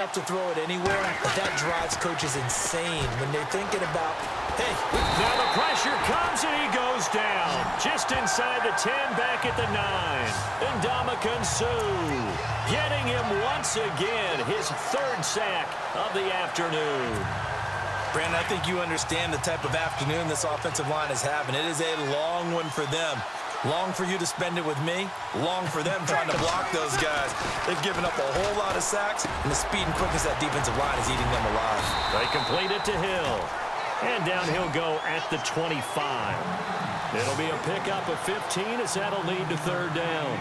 Up to throw it anywhere, but that drives coaches insane when they're thinking about, hey. Now the pressure comes and he goes down. Just inside the 10, back at the 9. Ndamukong Suh getting him once again, his 3rd sack of the afternoon. Brandon, I think you understand the type of afternoon this offensive line is having. It is a long one for them. Long for you to spend it with me. Long for them trying to block those guys. They've given up a whole lot of sacks, and the speed and quickness of that defensive line is eating them alive. They complete it to Hill. And down he'll go at the 25. It'll be a pickup of 15 as that'll lead to 3rd down.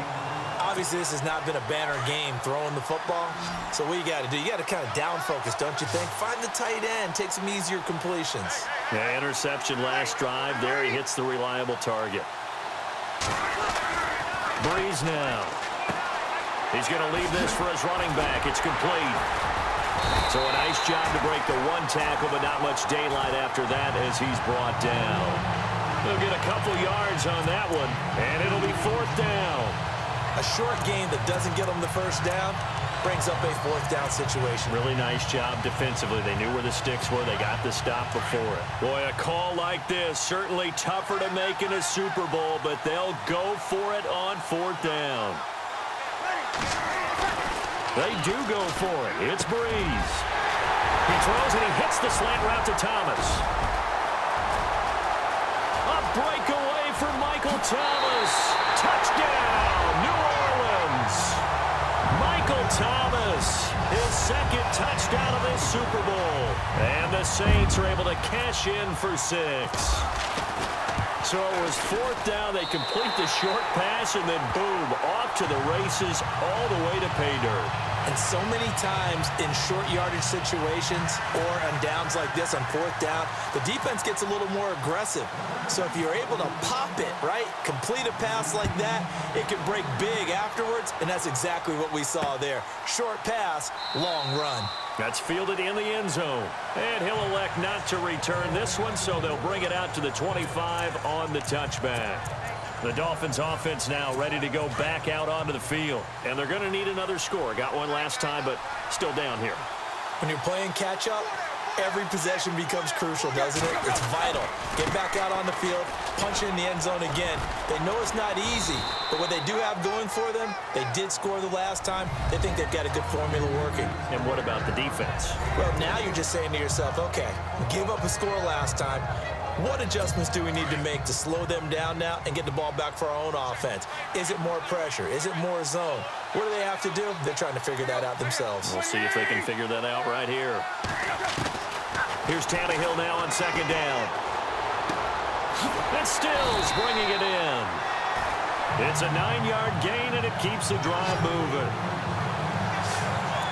Obviously, this has not been a banner game throwing the football. So what you got to do, you got to kind of down focus, don't you think? Find the tight end, take some easier completions. Yeah, interception last drive. There he hits the reliable target. Breeze now. He's going to leave this for his running back. It's complete. So a nice job to break the 1 tackle, but not much daylight after that as he's brought down. He'll get a couple yards on that one, and it'll be 4th down. A short gain that doesn't get them the 1st down brings up a 4th down situation. Really nice job defensively. They knew where the sticks were. They got the stop before it. Boy, a call like this, certainly tougher to make in a Super Bowl, but they'll go for it on 4th down. They do go for it. It's Breeze. He throws and he hits the slant route to Thomas. A breakaway for Michael Thomas. Touchdown, New Orleans. Michael Thomas, his 2nd touchdown of this Super Bowl. And the Saints are able to cash in for 6. So it was 4th down. They complete the short pass, and then boom, off to the races all the way to pay dirt. And so many times in short yardage situations or on downs like this on 4th down, the defense gets a little more aggressive. So if you're able to pop it, right, complete a pass like that, it can break big afterwards, and that's exactly what we saw there. Short pass, long run. That's fielded in the end zone. And he'll elect not to return this one, so they'll bring it out to the 25 on the touchback. The Dolphins offense now ready to go back out onto the field. And they're going to need another score. Got one last time, but still down here. When you're playing catch-up, every possession becomes crucial, doesn't it? It's vital. Get back out on the field, punch it in the end zone again. They know it's not easy, but what they do have going for them, they did score the last time. They think they've got a good formula working. And what about the defense? Well, now you're just saying to yourself, okay, we gave up a score last time. What adjustments do we need to make to slow them down now and get the ball back for our own offense? Is it more pressure? Is it more zone? What do they have to do? They're trying to figure that out themselves. We'll see if they can figure that out right here. Here's Tannehill now on 2nd down. And Stills bringing it in. It's a 9-yard gain, and it keeps the drive moving.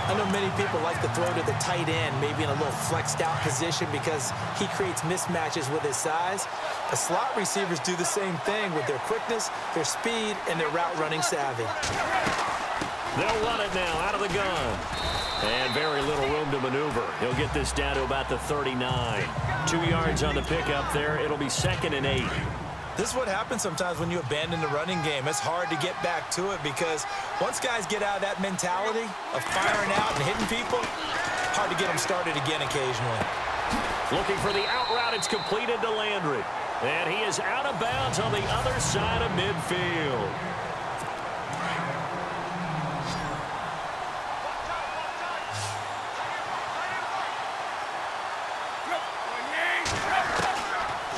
I know many people like to throw to the tight end, maybe in a little flexed out position because he creates mismatches with his size. The slot receivers do the same thing with their quickness, their speed, and their route running savvy. They'll run it now out of the gun. And very little room to maneuver. He'll get this down to about the 39. 2 yards on the pickup there. It'll be 2nd and 8. This is what happens sometimes when you abandon the running game. It's hard to get back to it because once guys get out of that mentality of firing out and hitting people, hard to get them started again occasionally. Looking for the out route. It's completed to Landry. And he is out of bounds on the other side of midfield.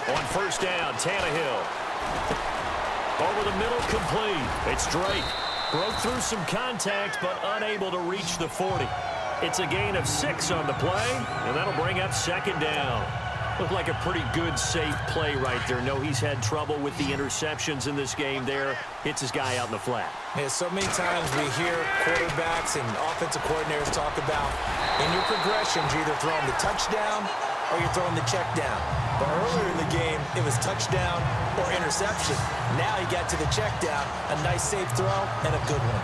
On 1st down, Tannehill. Over the middle, complete. It's Drake. Broke through some contact, but unable to reach the 40. It's a gain of 6 on the play, and that'll bring up 2nd down. Looked like a pretty good, safe play right there. No, he's had trouble with the interceptions in this game there. Hits his guy out in the flat. Yeah, so many times we hear quarterbacks and offensive coordinators talk about in your progressions, you're either throwing the touchdown or you're throwing the check down. But earlier in the game, it was touchdown or interception. Now he got to the check down, a nice safe throw, and a good one.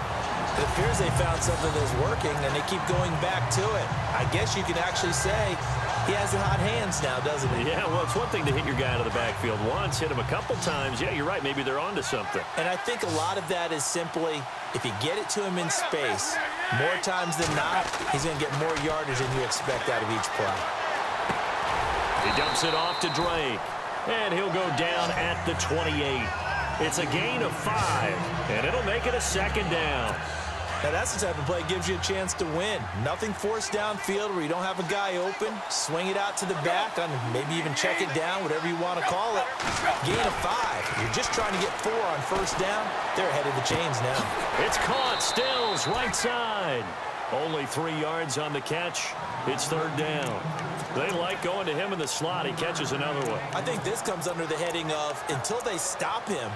It appears they found something that's working, and they keep going back to it. I guess you can actually say he has the hot hands now, doesn't he? Yeah, well, it's one thing to hit your guy out of the backfield once, hit him a couple times. Yeah, you're right. Maybe they're onto something. And I think a lot of that is simply if you get it to him in space, More times than not, he's going to get more yardage than you expect out of each play. He dumps it off to Drake, and he'll go down at the 28. It's a gain of 5, and it'll make it a second down. Now, that's the type of play that gives you a chance to win. Nothing forced downfield where you don't have a guy open. Swing it out to the back, on maybe even check it down, whatever you want to call it. Gain of 5. You're just trying to get 4 on first down. They're ahead of the chains now. It's caught. Stills right side. Only 3 yards on the catch. It's third down. They like going to him in the slot. He catches another one. I think this comes under the heading of until they stop him,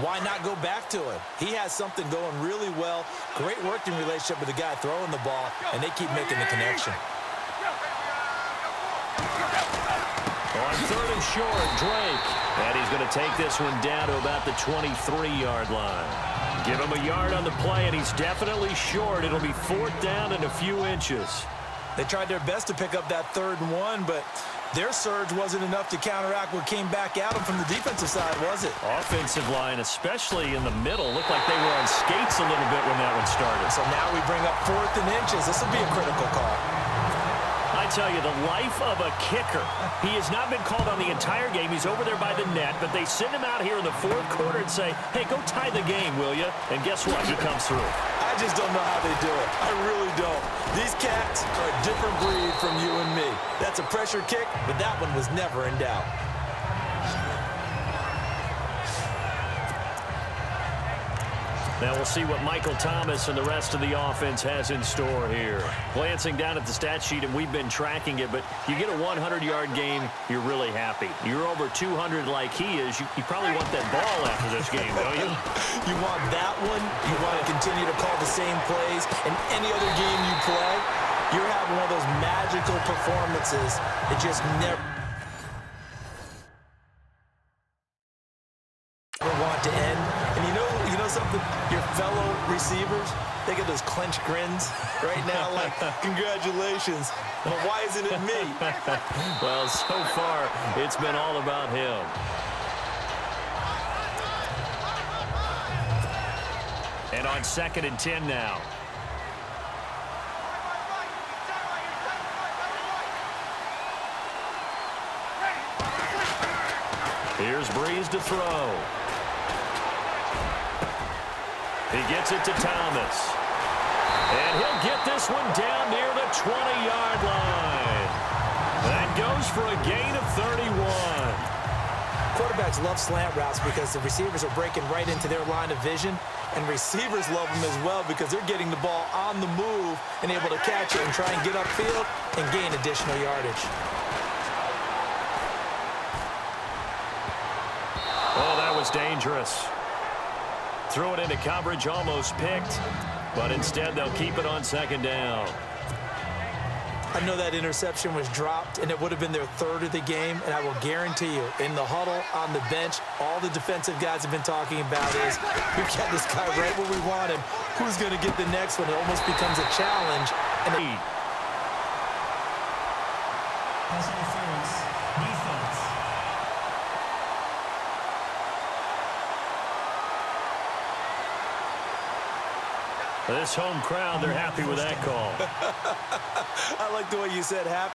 why not go back to him? He has something going really well. Great working relationship with the guy throwing the ball, and they keep making the connection. On third and short, Drake. And he's going to take this one down to about the 23-yard line. Give him a yard on the play, and he's definitely short. It'll be fourth down and a few inches. They tried their best to pick up that 3rd and 1, but their surge wasn't enough to counteract what came back at them from the defensive side, was it? Offensive line, especially in the middle, looked like they were on skates a little bit when that one started. So now we bring up 4th and inches. This will be a critical call. I tell you, the life of a kicker. He has not been called on the entire game. He's over there by the net, but they send him out here in the 4th quarter and say, hey, go tie the game, will you? And guess what? He comes through. I just don't know how they do it. I really don't. These cats are a different breed from you and me. That's a pressure kick, but that one was never in doubt. Now we'll see what Michael Thomas and the rest of the offense has in store here. Glancing down at the stat sheet, and we've been tracking it, but you get a 100-yard game, you're really happy. You're over 200 like he is. You probably want that ball after this game, don't you? You want that one. You want to continue to call the same plays. In any other game you play, you're having one of those magical performances that just never want to end. And you know something? Your fellow receivers, they get those clenched grins right now like, congratulations. But why isn't it me? Well, so far, it's been all about him. And on 2nd and 10 now. Here's Breeze to throw. He gets it to Thomas. And he'll get this one down near the 20-yard line. That goes for a gain of 31. Quarterbacks love slant routes because the receivers are breaking right into their line of vision, and receivers love them as well because they're getting the ball on the move and able to catch it and try and get upfield and gain additional yardage. Oh, that was dangerous. Threw it into coverage, almost picked, but instead they'll keep it on 2nd down. I know that interception was dropped, and it would have been their 3rd of the game, and I will guarantee you, in the huddle, on the bench, all the defensive guys have been talking about is, we've got this guy right where we want him. Who's going to get the next one? It almost becomes a challenge. And Pass interference, defense. This home crowd, they're happy with that call. I like the way you said happy.